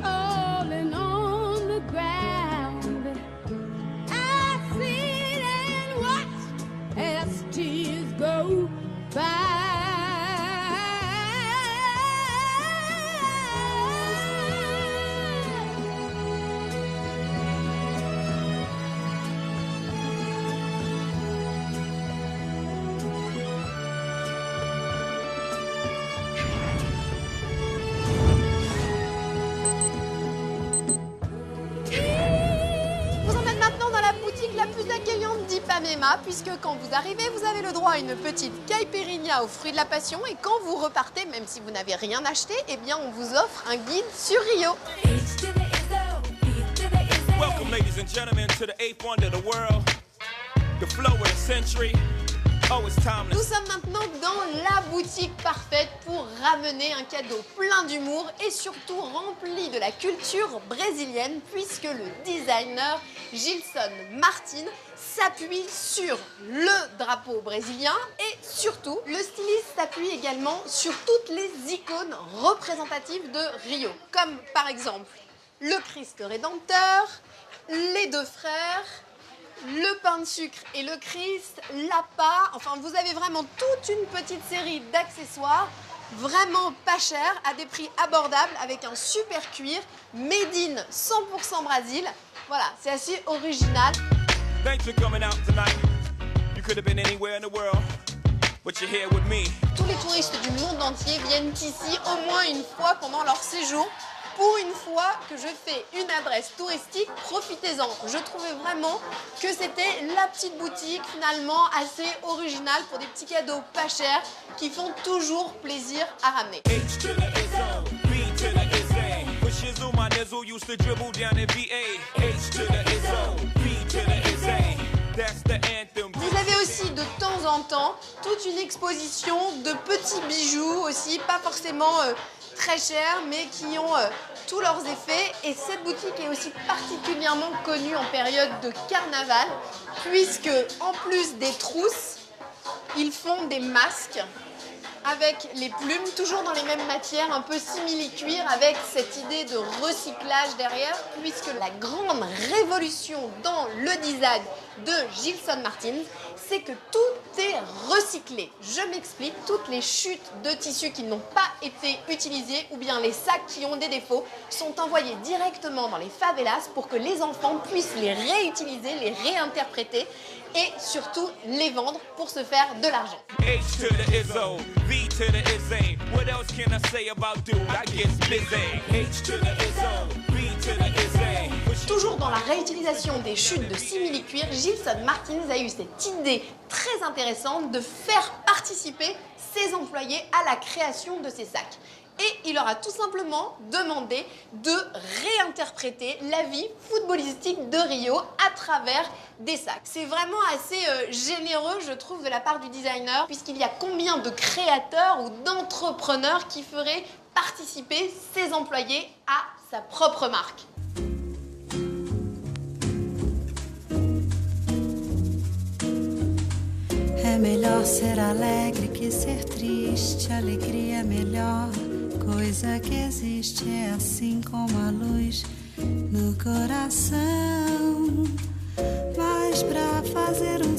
Falling on the ground, I sit and watch as tears go Je vous emmène maintenant dans la boutique la plus accueillante d'Ipanema, puisque quand vous arrivez, vous avez le droit à une petite caipirinha aux fruits de la passion, et quand vous repartez, même si vous n'avez rien acheté, eh bien on vous offre un guide sur Rio. Welcome, ladies and gentlemen, to the eighth wonder of the world, the flow of the century. Oh, it's timeless. Nous sommes maintenant dans la boutique parfaite pour ramener un cadeau plein d'humour et surtout rempli de la culture brésilienne, puisque le designer Gilson Martin s'appuie sur le drapeau brésilien et surtout le styliste s'appuie également sur toutes les icônes représentatives de Rio, comme par exemple le Christ Rédempteur, les deux frères, le pain de sucre et le Christ, l'appât, enfin vous avez vraiment toute une petite série d'accessoires vraiment pas chers, à des prix abordables, avec un super cuir, made in 100% Brésil. Voilà, c'est assez original. Thanks for coming out tonight. You could have been anywhere in the world, but you're here with me. Tous les touristes du monde entier viennent ici au moins une fois pendant leur séjour. Pour une fois que je fais une adresse touristique, profitez-en. Je trouvais vraiment que c'était la petite boutique finalement assez originale pour des petits cadeaux pas chers qui font toujours plaisir à ramener. H to the Izzo, B to the Izzy. For shizzle, my nizzle used to dribble down in VA. H to the Izzo, B to the Izzy. That's the anthem. Vous avez aussi de temps en temps toute une exposition de petits bijoux aussi, pas forcément très chers, mais qui ont tous leurs effets. Et cette boutique est aussi particulièrement connue en période de carnaval, puisque en plus des trousses, ils font des masques avec les plumes, toujours dans les mêmes matières, un peu simili-cuir, avec cette idée de recyclage derrière, puisque la grande révolution dans le design de Gilson Martin, c'est que tout est recyclé. Je m'explique, toutes les chutes de tissus qui n'ont pas été utilisées ou bien les sacs qui ont des défauts sont envoyés directement dans les favelas pour que les enfants puissent les réutiliser, les réinterpréter et surtout les vendre pour se faire de l'argent. H to the Izzo, B to the Izzy. What else can I say about dude? I get busy. H to the Izzo, B to the Izzy. Toujours dans la réutilisation des chutes de simili-cuir, Gilson Martin a eu cette idée très intéressante de faire participer ses employés à la création de ces sacs. Et il leur a tout simplement demandé de réinterpréter la vie footballistique de Rio à travers des sacs. C'est vraiment assez généreux, je trouve, de la part du designer, puisqu'il y a combien de créateurs ou d'entrepreneurs qui feraient participer ses employés à sa propre marque. É melhor ser alegre que ser triste, alegria é melhor coisa que existe, é assim como a luz no coração, mas pra fazer um